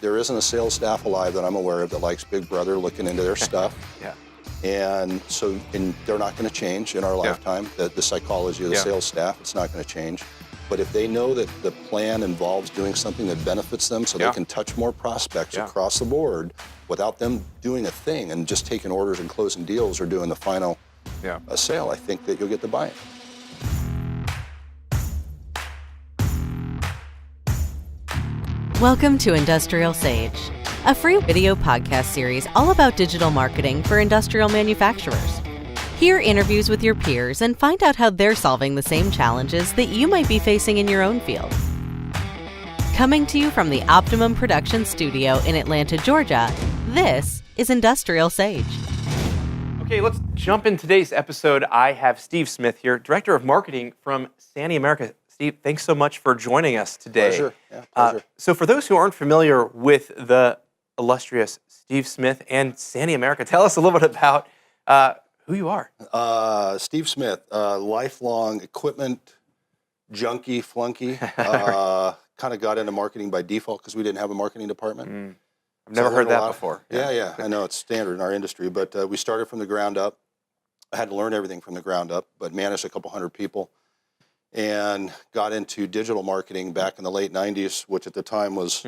there isn't a sales staff alive that I'm aware of that likes Big Brother looking into their stuff. Yeah. And they're not going to change in our lifetime. The psychology of the sales staff, it's not going to change. But if they know that the plan involves doing something that benefits them so they can touch more prospects across the board without them doing a thing and just taking orders and closing deals or doing the final sale, I think that you'll get the buy-in. Welcome to Industrial Sage, a free video podcast series all about digital marketing for industrial manufacturers. Hear interviews with your peers and find out how they're solving the same challenges that you might be facing in your own field. Coming to you from the Optimum Production Studio in Atlanta, Georgia, this is Industrial Sage. Okay, let's jump in today's episode. I have Steve Smith here, Director of Marketing from SANY America. Steve, thanks so much for joining us today. Pleasure. Yeah, pleasure. So for those who aren't familiar with the illustrious Steve Smith and SANY America, tell us a little bit about who you are. Steve Smith, lifelong equipment junkie, flunky. Kind of got into marketing by default because we didn't have a marketing department. I've never heard that before. Yeah, I know it's standard in our industry, but we started from the ground up. I had to learn everything from the ground up, but managed a couple hundred people and got into digital marketing back in the late 90s, which at the time was,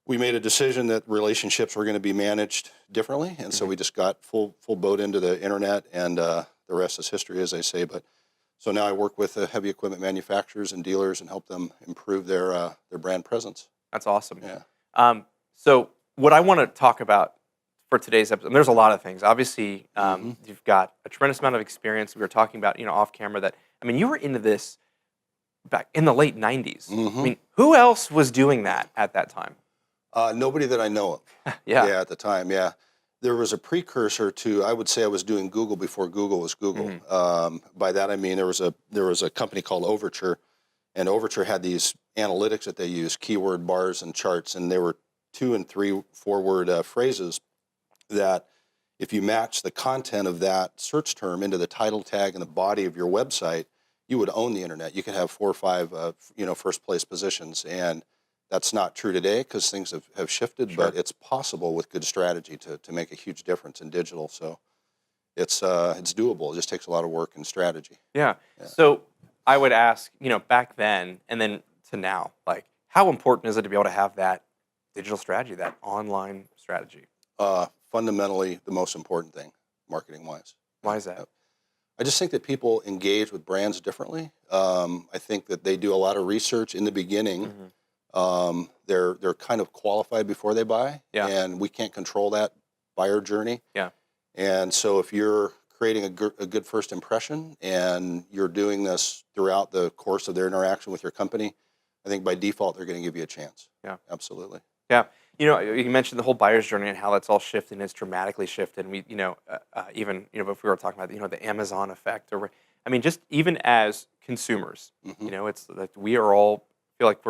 we made a decision that relationships were going to be managed differently. And so we just got full boat into the internet, and the rest is history, as they say. But so now I work with heavy equipment manufacturers and dealers and help them improve their brand presence. That's awesome. Yeah. So what I want to talk about for today's episode, and there's a lot of things. Obviously, you've got a tremendous amount of experience. We were talking about, off camera that, you were into this back in the late 90s. I mean, who else was doing that at that time? Nobody that I know of. Yeah, at the time, yeah. There was a precursor to, I would say I was doing Google before Google was Google. By that I mean there was a company called Overture, and Overture had these analytics that they used, keyword bars and charts, and they were 2 and 3, 4 word phrases that if you match the content of that search term into the title tag and the body of your website, you would own the internet. You could have 4 or 5, first place positions, and that's not true today because things have shifted. But it's possible with good strategy to make a huge difference in digital. So it's doable. It just takes a lot of work and strategy. Yeah. So I would ask, back then and then to now, like, how important is it to be able to have that digital strategy, that online strategy? Fundamentally, the most important thing, marketing-wise. Why is that? I just think that people engage with brands differently. I think that they do a lot of research in the beginning. They're kind of qualified before they buy, and we can't control that buyer journey. Yeah. And so if you're creating a good first impression and you're doing this throughout the course of their interaction with your company, I think by default they're going to give you a chance. Yeah, absolutely. Yeah. You mentioned the whole buyer's journey and how that's all shifted, and it's dramatically shifted. And we, even, if we were talking about, the Amazon effect, or, just even as consumers, it's like we are all feel like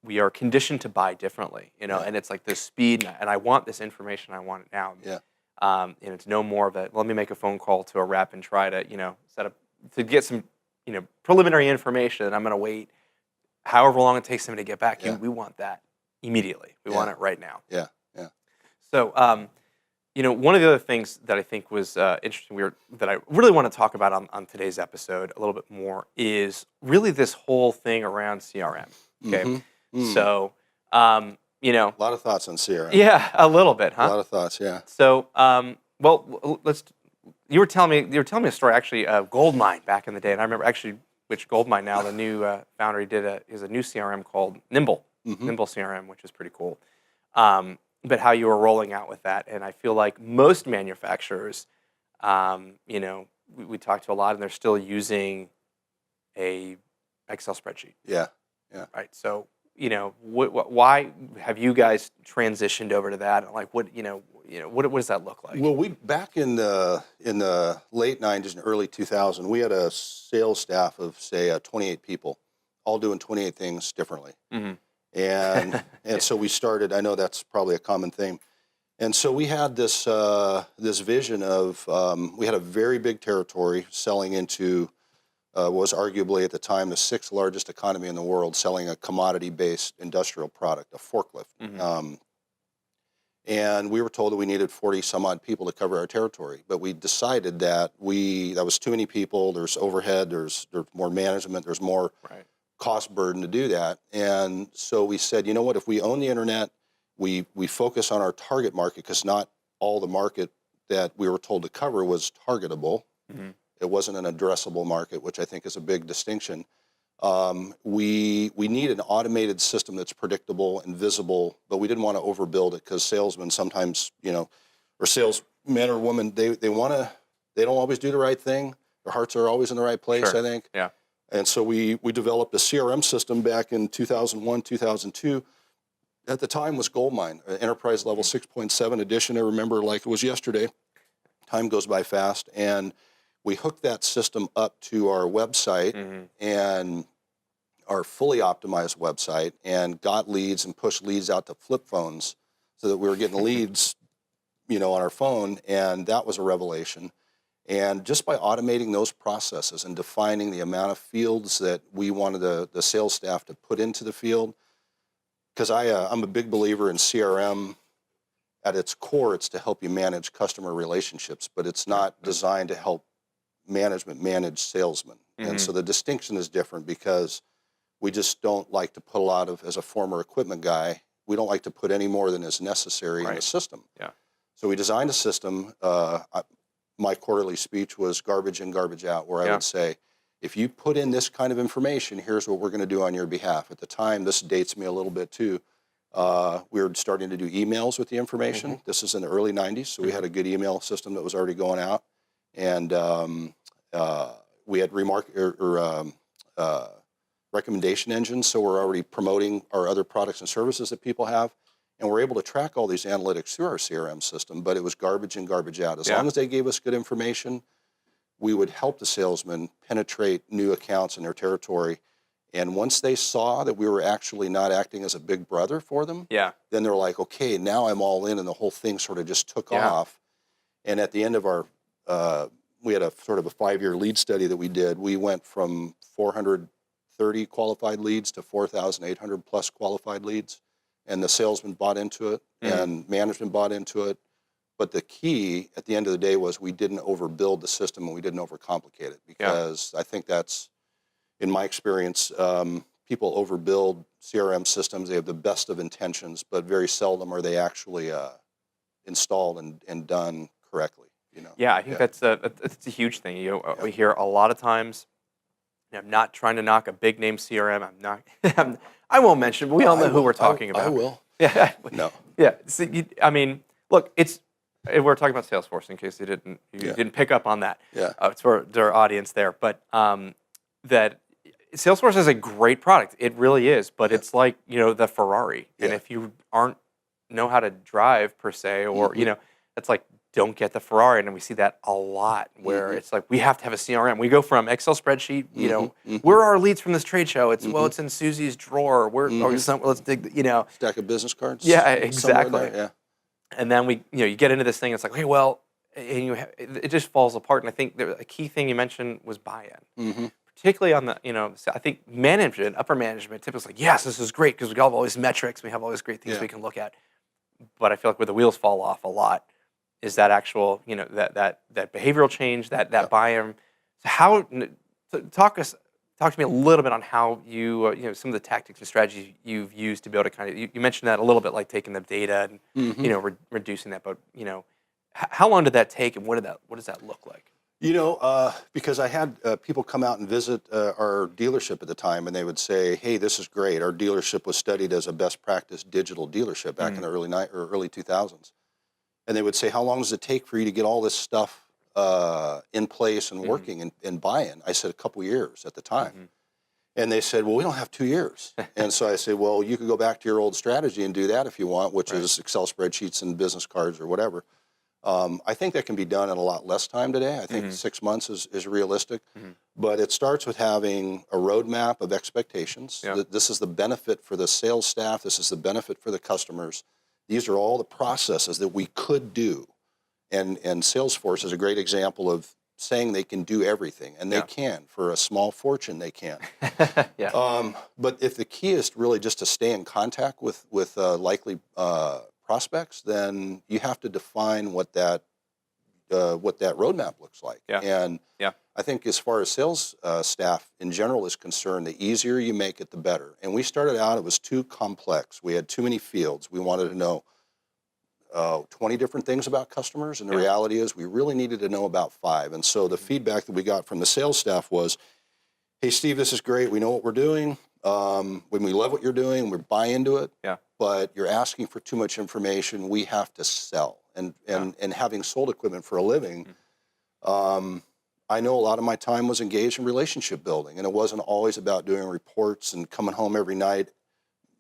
we are conditioned to buy differently, and it's like this speed, and I want this information, I want it now. Yeah. And it's no more of a, let me make a phone call to a rep and try to, set up, to get some, preliminary information, and I'm going to wait however long it takes them to get back. We want that immediately. We want it right now. Yeah. So, one of the other things that I think was interesting, that I really want to talk about on today's episode a little bit more is really this whole thing around CRM. Okay. So, a lot of thoughts on CRM. Yeah, a little bit, huh? A lot of thoughts, yeah. So, you were telling me a story actually of Goldmine back in the day, and I remember actually which Goldmine now, the new founder, is a new CRM called Nimble CRM, which is pretty cool. But how you were rolling out with that, and I feel like most manufacturers, we talked to a lot, and they're still using a Excel spreadsheet. Yeah. Right. So, why have you guys transitioned over to that? And like, what does that look like? Well, we back in the late 90s and early 2000s, we had a sales staff of say 28 people, all doing 28 things differently. And so we started. I know that's probably a common thing. And so we had this vision of we had a very big territory selling into was arguably at the time the 6th largest economy in the world, selling a commodity-based industrial product, a forklift. And we were told that we needed 40 some odd people to cover our territory, but we decided that that was too many people. There's overhead, there's more management, there's more cost burden to do that. And so we said, you know what, if we own the internet, we focus on our target market, because not all the market that we were told to cover was targetable. It wasn't an addressable market, which I think is a big distinction. We need an automated system that's predictable and visible, but we didn't want to overbuild it, because salesmen sometimes, or salesmen or women, they don't always do the right thing. Their hearts are always in the right place, I think. Yeah. And so we developed a CRM system back in 2001, 2002. At the time was Goldmine, enterprise level 6.7 edition. I remember like it was yesterday. Time goes by fast. And we hooked that system up to our website and our fully optimized website, and got leads and pushed leads out to flip phones, so that we were getting leads, on our phone. And that was a revelation. And just by automating those processes and defining the amount of fields that we wanted the sales staff to put into the field, because I'm a big believer in CRM. At its core, it's to help you manage customer relationships, but it's not designed to help management manage salesmen. And so the distinction is different, because we just don't like to put a lot of, as a former equipment guy, we don't like to put any more than is necessary in the system. Yeah. So we designed a system. My quarterly speech was garbage in, garbage out, where I would say, if you put in this kind of information, here's what we're going to do on your behalf. At the time, this dates me a little bit too, we were starting to do emails with the information. This is in the early 90s, so we had a good email system that was already going out. And we had recommendation engines, so we're already promoting our other products and services that people have. And we're able to track all these analytics through our CRM system, but it was garbage in, garbage out. As long as they gave us good information, we would help the salesmen penetrate new accounts in their territory. And once they saw that we were actually not acting as a big brother for them, then they're like, okay, now I'm all in, and the whole thing sort of just took off. And at the end of our, we had a sort of a 5-year lead study that we did. We went from 430 qualified leads to 4,800 plus qualified leads. And the salesman bought into it, and management bought into it. But the key at the end of the day was we didn't overbuild the system, and we didn't overcomplicate it, because I think that's, in my experience, people overbuild CRM systems. They have the best of intentions, but very seldom are they actually installed and done correctly. Yeah, I think that's a huge thing. We hear a lot of times. I'm not trying to knock a big name CRM. I'm not. I won't mention, but we all know who we're talking about. I will. Yeah. No. Yeah. So look, we're talking about Salesforce, in case you didn't pick up on that. Yeah. It's for our audience there, but that Salesforce is a great product. It really is, but it's like the Ferrari, and if you know how to drive per se, or it's like, don't get the Ferrari. And we see that a lot, where it's like, we have to have a CRM. We go from Excel spreadsheet, where are our leads from this trade show? It's, well, it's in Susie's drawer. Let's dig, Stack of business cards? Yeah, exactly. Yeah. And then you get into this thing, it's like, hey, well, and it just falls apart. And I think a key thing you mentioned was buy-in. Particularly on the, I think upper management, typically like, yes, this is great, because we have all these metrics, we have all these great things we can look at. But I feel like where the wheels fall off a lot is that actual, that behavioral change, that buy-in. So talk to me a little bit on how you, some of the tactics and strategies you've used to be able to kind of, you mentioned that a little bit, like taking the data and, reducing that, but, how long did that take, and what does that look like? Because I had people come out and visit our dealership at the time, and they would say, hey, this is great. Our dealership was studied as a best practice digital dealership back in the early 2000s. And they would say, how long does it take for you to get all this stuff in place and working and buy-in? I said, a couple years at the time. And they said, well, we don't have 2 years. And so I said, well, you could go back to your old strategy and do that if you want, which is Excel spreadsheets and business cards or whatever. I think that can be done in a lot less time today. I think 6 months is realistic. But it starts with having a roadmap of expectations. This is the benefit for the sales staff. This is the benefit for the customers. These are all the processes that we could do. And Salesforce is a great example of saying they can do everything, and they can. For a small fortune, they can. But if the key is really just to stay in contact with likely prospects, then you have to define what that roadmap looks like. And I think as far as sales staff in general is concerned, the easier you make it, the better. And we started out, it was too complex. We had too many fields. We wanted to know 20 different things about customers, and the reality is we really needed to know about 5. And so the feedback that we got from the sales staff was, hey, Steve, this is great. We know what we're doing. When we love what you're doing, we buy into it. But you're asking for too much information. We have to sell. And having sold equipment for a living, I know a lot of my time was engaged in relationship building, and it wasn't always about doing reports and coming home every night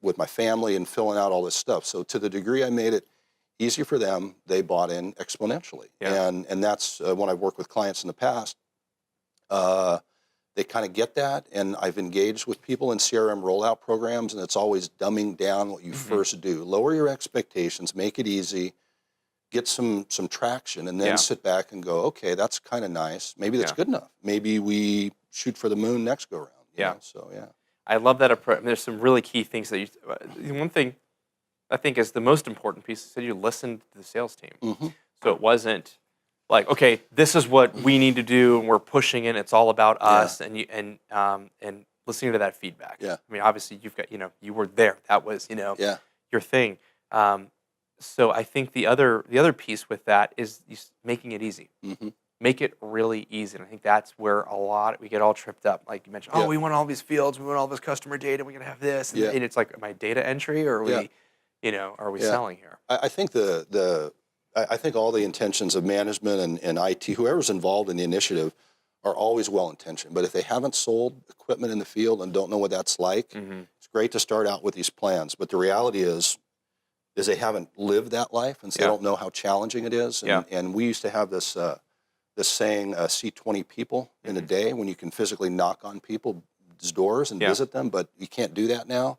with my family and filling out all this stuff. So to the degree I made it easier for them, they bought in exponentially. And that's when I've worked with clients in the past, they kind of get that. And I've engaged with people in CRM rollout programs, and it's always dumbing down what you first do. Lower your expectations, make it easy, get some traction, and then sit back and go, okay, that's kind of nice. Maybe that's good enough. Maybe we shoot for the moon next go round. You know? So I love that approach. I mean, there's some really key things that one thing I think is the most important piece is that you listened to the sales team. So it wasn't like, okay, this is what we need to do, and we're pushing it. It's all about us, and listening to that feedback. I mean, obviously, you've got you were there. That was your thing. So I think the other piece with that is making it easy. Make it really easy, and I think that's where we get all tripped up. Like you mentioned, we want all these fields, we want all this customer data, we're gonna have this, and it's like, am I data entry, or are we selling here? I think I think all the intentions of management and IT, whoever's involved in the initiative, are always well-intentioned. But if they haven't sold equipment in the field and don't know what that's like, it's great to start out with these plans. But the reality is they haven't lived that life, and so they don't know how challenging it is. And we used to have this saying, see 20 people in a day, when you can physically knock on people's doors and visit them, but you can't do that now.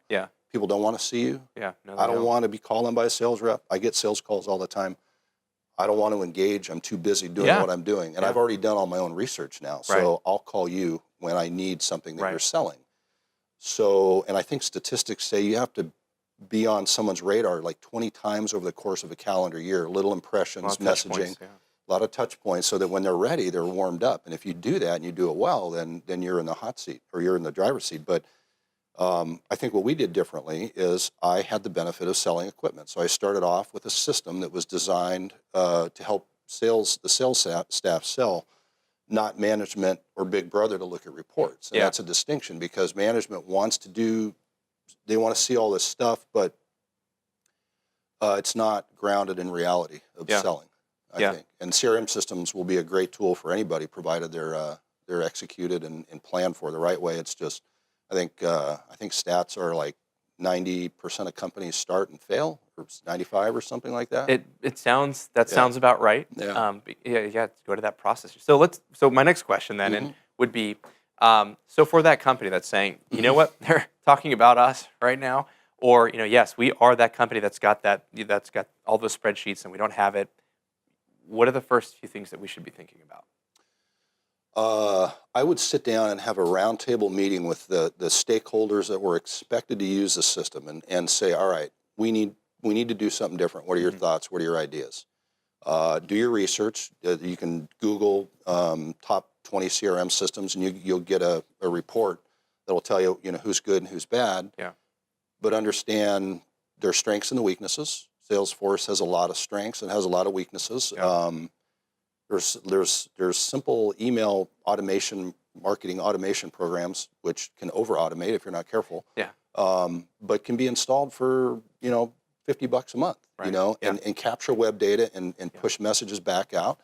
People don't want to see you. I don't want to be called on by a sales rep. I get sales calls all the time. I don't want to engage. I'm too busy doing what I'm doing. And I've already done all my own research now. So I'll call you when I need something that you're selling. So, and I think statistics say you have to be on someone's radar like 20 times over the course of a calendar year. Little impressions, messaging, a lot of touch points, so that when they're ready, they're warmed up. And if you do that and you do it well, then you're in the hot seat, or you're in the driver's seat. But I think what we did differently is I had the benefit of selling equipment. So I started off with a system that was designed to help the sales staff sell, not management or Big Brother to look at reports. And that's a distinction, because management wants to they want to see all this stuff, but it's not grounded in reality of selling, I think. And CRM systems will be a great tool for anybody, provided they're executed and planned for the right way. It's just, I think stats are like 90% of companies start and fail, or 95 or something like that. It sounds about right. Go to that process. So my next question then would be, so for that company that's saying, you know what, they're talking about us right now, or yes, we are that company that's got all those spreadsheets and we don't have it. What are the first few things that we should be thinking about? I would sit down and have a roundtable meeting with the stakeholders that were expected to use the system, and say, all right, we need to do something different. What are your thoughts? What are your ideas? Do your research. You can Google top 20 CRM systems, and you'll get a report that will tell you who's good and who's bad. But understand their strengths and the weaknesses. Salesforce has a lot of strengths and has a lot of weaknesses. There's simple email automation, marketing automation programs which can over-automate if you're not careful. But can be installed for $50 a month. And capture web data and push messages back out.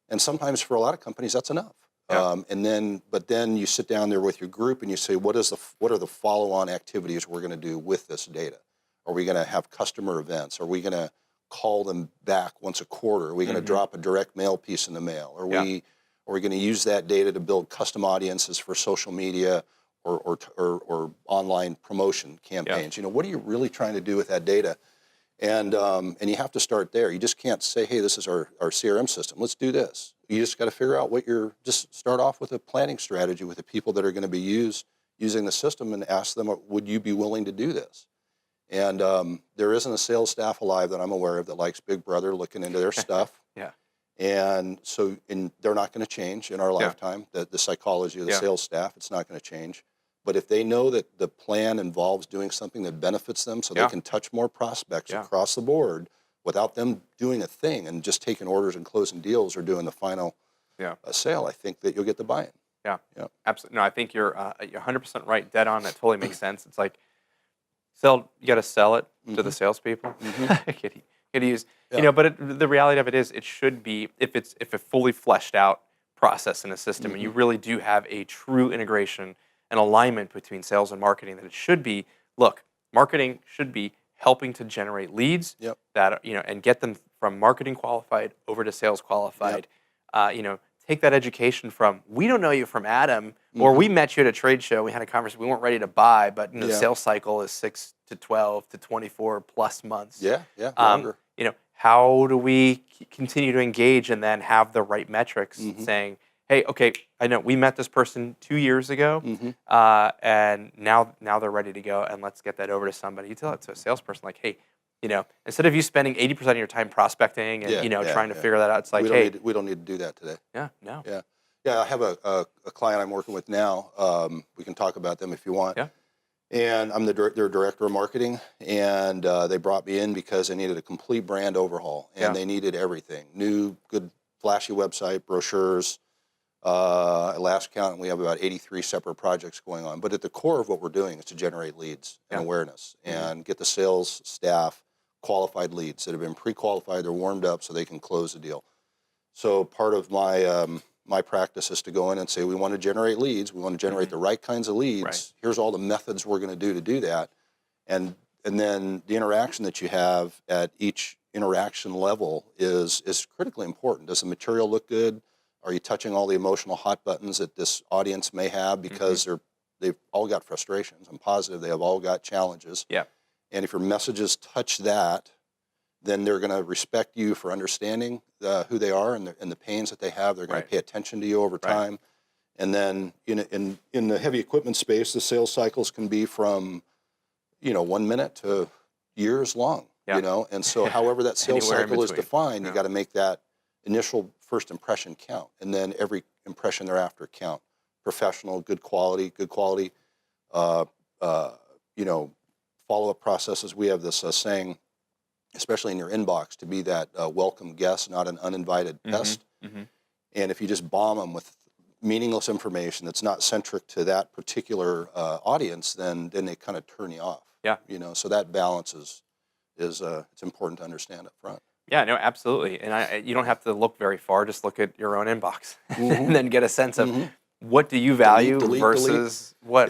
And sometimes for a lot of companies that's enough. But then you sit down there with your group and you say, what are the follow-on activities we're going to do with this data? Are we going to have customer events? Are we going to call them back once a quarter? Are we going to drop a direct mail piece in the mail? Are we going to use that data to build custom audiences for social media or online promotion campaigns? What are you really trying to do with that data? And you have to start there. You just can't say, hey, this is our CRM system. Let's do this. You just got to figure out just start off with a planning strategy with the people that are going to be using the system and ask them, would you be willing to do this? And there isn't a sales staff alive that I'm aware of that likes Big Brother looking into their stuff. Yeah. And so they're not going to change in our lifetime. The psychology of the sales staff, it's not going to change. But if they know that the plan involves doing something that benefits them so they can touch more prospects across the board without them doing a thing and just taking orders and closing deals or doing the final sale, I think that you'll get the buy-in. Yeah. Absolutely. No, I think you're 100% right. Dead on. That totally makes sense. It's like, you got to sell it to the salespeople. Could use, but the reality of it is, it should be, if a fully fleshed out process in a system, and you really do have a true integration and alignment between sales and marketing, that it should be, look, marketing should be helping to generate leads that, and get them from marketing qualified over to sales qualified. Take that education from, we don't know you from Adam, or we met you at a trade show, we had a conversation, we weren't ready to buy, but the sales cycle is 6 to 12 to 24 plus months. Longer. How do we continue to engage and then have the right metrics saying, hey, okay, I know we met this person 2 years ago, and now they're ready to go, and let's get that over to somebody. You tell it to a salesperson, like, hey, instead of you spending 80% of your time prospecting and trying to figure that out, it's like, we don't need to do that today. Yeah. I have a client I'm working with now. We can talk about them if you want. And I'm their director of marketing, and they brought me in because they needed a complete brand overhaul, and they needed everything: new, good, flashy website, brochures. At last count, we have about 83 separate projects going on. But at the core of what we're doing is to generate leads and awareness, and get the sales staff qualified leads that have been pre-qualified, they're warmed up so they can close the deal. So part of my practice is to go in and say, we want to generate leads, we want to generate the right kinds of leads. Here's all the methods we're going to do that. And then the interaction that you have at each interaction level is critically important. Does the material look good? Are you touching all the emotional hot buttons that this audience may have, because they've all got frustrations? I'm positive they have all got challenges. And if your messages touch that, then they're going to respect you for understanding who they are and the pains that they have. They're going to pay attention to you over time. And then in the heavy equipment space, the sales cycles can be from 1 minute to years long. And so however that sales cycle is defined, you got to make that initial first impression count, and then every impression thereafter count. Professional, good quality. Follow-up processes. We have this saying, especially in your inbox, to be that welcome guest, not an uninvited pest. And if you just bomb them with meaningless information that's not centric to that particular audience, then they kind of turn you off. So that balance is it's important to understand up front. Yeah, no, absolutely. And you don't have to look very far. Just look at your own inbox and then get a sense of what do you value versus what,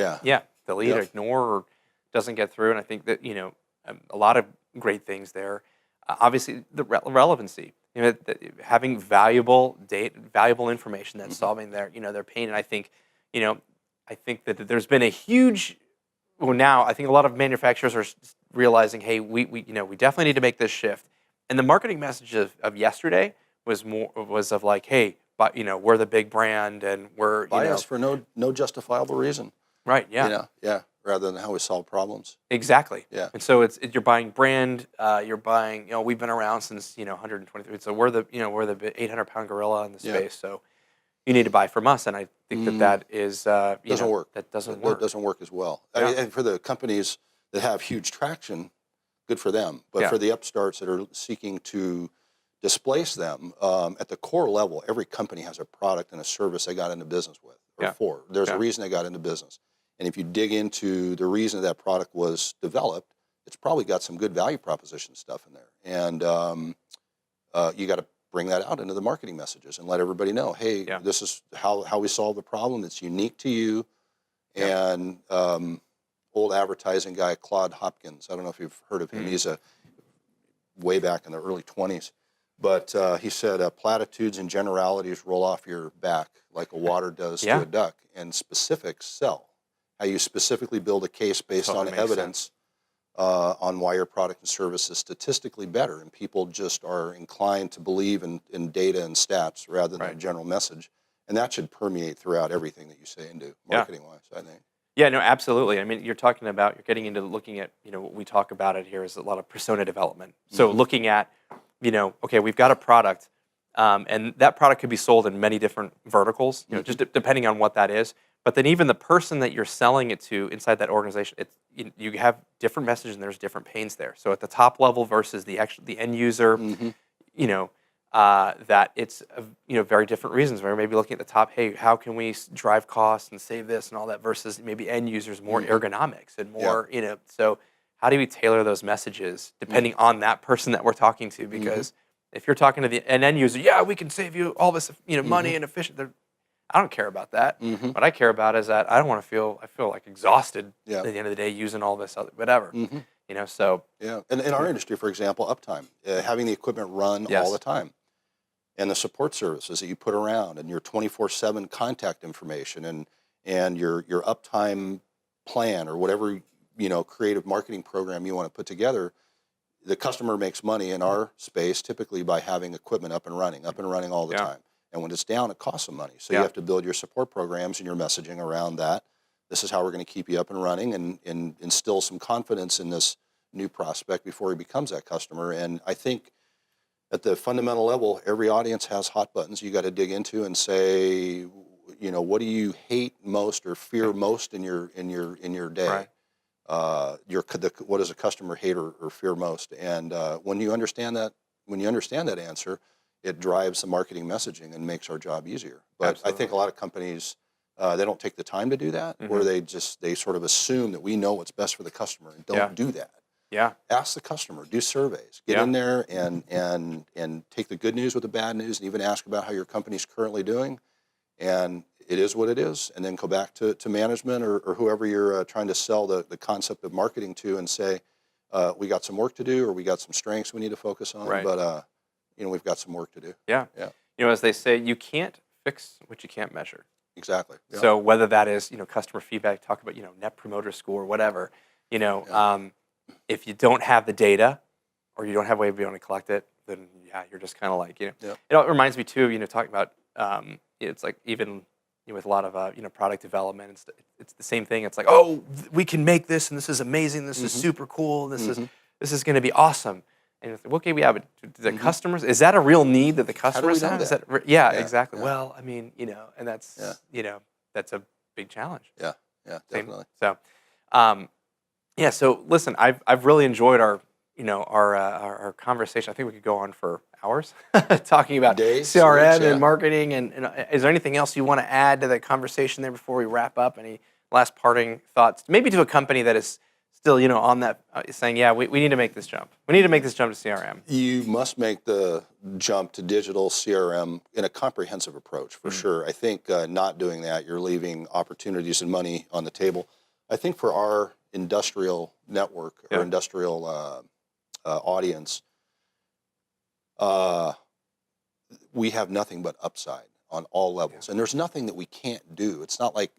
delete, ignore, or doesn't get through. And I think that, a lot of great things there. Obviously, the relevancy, having valuable data, valuable information that's solving their pain. And I think that there's been a huge, now I think a lot of manufacturers are realizing, hey, we definitely need to make this shift. And the marketing message of yesterday was of like, hey, but we're the big brand, and we're buy us for no justifiable reason. Right. Yeah. Rather than how we solve problems. Exactly. Yeah. And so you're buying brand. You're buying. We've been around since 123. So we're the 800-pound gorilla in the space. So you need to buy from us. And I think that is doesn't work. That doesn't work. That doesn't work as well. I mean, and for the companies that have huge traction, good for them. But for the upstarts that are seeking to displace them, at the core level, every company has a product and a service they got into business with, or for. There's a reason they got into business. And if you dig into the reason that product was developed, it's probably got some good value proposition stuff in there. And you got to bring that out into the marketing messages and let everybody know, hey, this is how we solve the problem. It's unique to you. And old advertising guy, Claude Hopkins, I don't know if you've heard of him. He's way back in the early 20s. But he said, platitudes and generalities roll off your back like a water does to a duck, and specifics sell. How you specifically build a case based on evidence on why your product and service is statistically better, and people just are inclined to believe in data and stats rather than a general message, and that should permeate throughout everything that you say and do, marketing-wise, I think. Yeah, no, absolutely. I mean, you're getting into looking at, what we talk about it here is a lot of persona development. So looking at, okay, we've got a product, and that product could be sold in many different verticals, just depending on what that is. But then even the person that you're selling it to inside that organization, you have different messages and there's different pains there. So at the top level versus the end user, that it's very different reasons. Where maybe looking at the top, hey, how can we drive costs and save this and all that, versus maybe end users more ergonomics and more So how do we tailor those messages depending on that person that we're talking to? Because if you're talking to an end user, yeah, we can save you all this money and efficient. I don't care about that. What I care about is that I don't want to I feel like exhausted at the end of the day using all this other whatever. So and in our industry, for example, uptime, having the equipment run all the time. And the support services that you put around, and your 24/7 contact information, and your uptime plan, or whatever creative marketing program you want to put together. The customer makes money in our space typically by having equipment up and running all the time. And when it's down, it costs them money. So you have to build your support programs and your messaging around that. This is how we're going to keep you up and running, and instill some confidence in this new prospect before he becomes that customer. And I think, at the fundamental level, every audience has hot buttons you got to dig into and say, what do you hate most or fear most in your day? What does a customer hate or fear most? And when you understand that answer, it drives the marketing messaging and makes our job easier. But I think a lot of companies, they don't take the time to do that, or they sort of assume that we know what's best for the customer and don't do that. Yeah. Ask the customer, do surveys, get in there and take the good news with the bad news, and even ask about how your company's currently doing. And it is what it is. And then go back to management or whoever you're trying to sell the concept of marketing to, and say, we got some work to do, or we got some strengths we need to focus on. But, we've got some work to do. Yeah. As they say, you can't fix what you can't measure. Exactly. Yeah. So whether that is, customer feedback, talk about, net promoter score, whatever, if you don't have the data, or you don't have a way of being able to collect it, then you're just kind of like, It reminds me too of, talking about, it's like even with a lot of product development, it's the same thing. It's like, oh, we can make this, and this is amazing, this is super cool, this is going to be awesome. And it's like, okay, we have it. The customers, is that a real need that the customers have? Is that exactly. Yeah. Well, I mean, and that's that's a big challenge. Yeah, definitely. So. So listen, I've really enjoyed our conversation. I think we could go on for hours talking about CRM and marketing. And is there anything else you want to add to the conversation there before we wrap up? Any last parting thoughts? Maybe to a company that is still on that saying, we need to make this jump. We need to make this jump to CRM. You must make the jump to digital CRM in a comprehensive approach, for sure. I think not doing that, you're leaving opportunities and money on the table. I think for our industrial network or industrial audience, we have nothing but upside on all levels, and there's nothing that we can't do. It's not like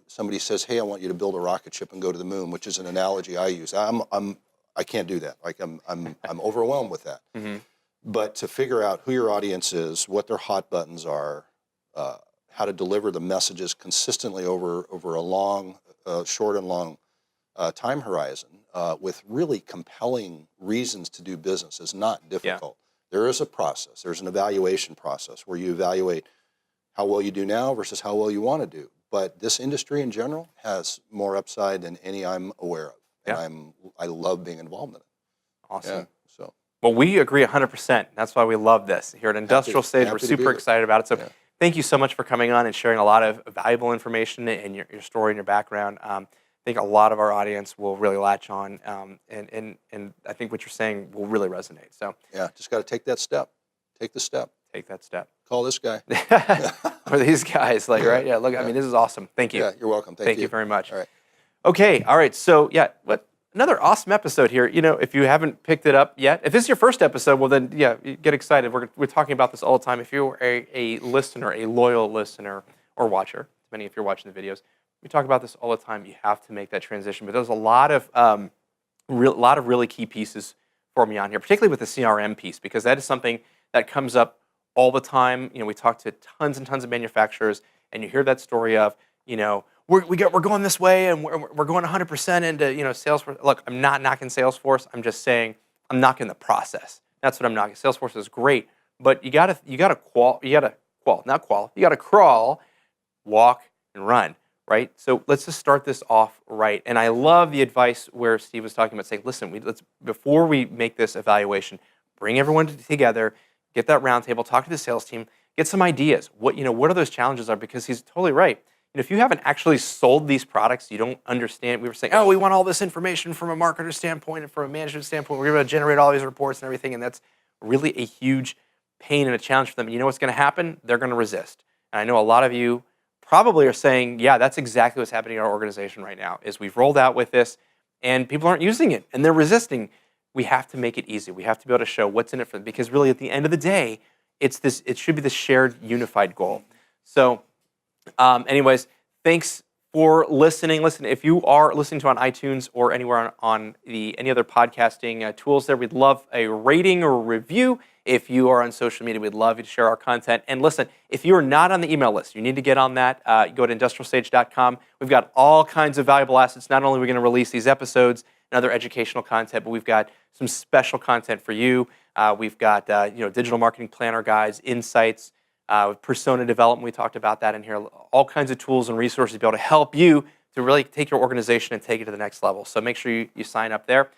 somebody says, "Hey, I want you to build a rocket ship and go to the moon," which is an analogy I use. I can't do that. Like I'm overwhelmed with that. But to figure out who your audience is, what their hot buttons are, how to deliver the messages consistently over a long, short and long time horizon, with really compelling reasons to do business is not difficult. There is a process. There's an evaluation process where you evaluate how well you do now versus how well you want to do. But this industry in general has more upside than any I'm aware of. And I love being involved in it. Awesome. Yeah, well, we agree 100%. That's why we love this. Here at IndustrialSage, we're super excited about it. So thank you so much for coming on and sharing a lot of valuable information and your story and your background. I think a lot of our audience will really latch on, and I think what you're saying will really resonate. So just got to take that step. Take the step. Take that step. Call this guy. Or these guys, right? Yeah, look, I mean, this is awesome. Thank you. Yeah, you're welcome. Thank you. You very much. All right. Okay, all right. So, another awesome episode here. If you haven't picked it up yet, if this is your first episode, well then, get excited. We're talking about this all the time. If you're a listener, a loyal listener or watcher, depending if you're watching the videos, we talk about this all the time. You have to make that transition. But there's a lot of a lot of really key pieces for me on here, particularly with the CRM piece, because that is something that comes up all the time. We talk to tons and tons of manufacturers, and you hear that story of, we're going this way, and we're going 100% into Salesforce. Look, I'm not knocking Salesforce. I'm just saying I'm knocking the process. That's what I'm knocking. Salesforce is great, but you gotta crawl, walk, and run. Right? So let's just start this off right. And I love the advice where Steve was talking about saying, listen, before we make this evaluation, bring everyone together, get that roundtable, talk to the sales team, get some ideas. What are those challenges are? Because he's totally right. If you haven't actually sold these products, you don't understand. We were saying, we want all this information from a marketer standpoint and from a management standpoint. We're going to generate all these reports and everything. And that's really a huge pain and a challenge for them. And you know what's going to happen? They're going to resist. And I know a lot of you probably are saying, yeah, that's exactly what's happening in our organization right now, is we've rolled out with this and people aren't using it and they're resisting. We have to make it easy. We have to be able to show what's in it for them, because really at the end of the day, it should be the shared unified goal. So anyways, thanks for listening. Listen, if you are listening to on iTunes or anywhere on any other podcasting tools there, we'd love a rating or a review. If you are on social media, we'd love you to share our content. And listen, if you are not on the email list, you need to get on that. Go to IndustrialSage.com. We've got all kinds of valuable assets. Not only are we going to release these episodes and other educational content, but we've got some special content for you. We've got digital marketing planner guides, insights, persona development. We talked about that in here. All kinds of tools and resources to be able to help you to really take your organization and take it to the next level. So make sure you sign up there.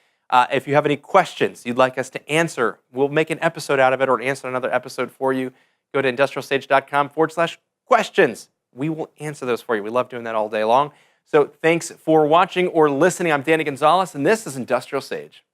If you have any questions you'd like us to answer, we'll make an episode out of it or answer another episode for you. Go to IndustrialSage.com/questions. We will answer those for you. We love doing that all day long. So thanks for watching or listening. I'm Danny Gonzalez, and this is Industrial Sage.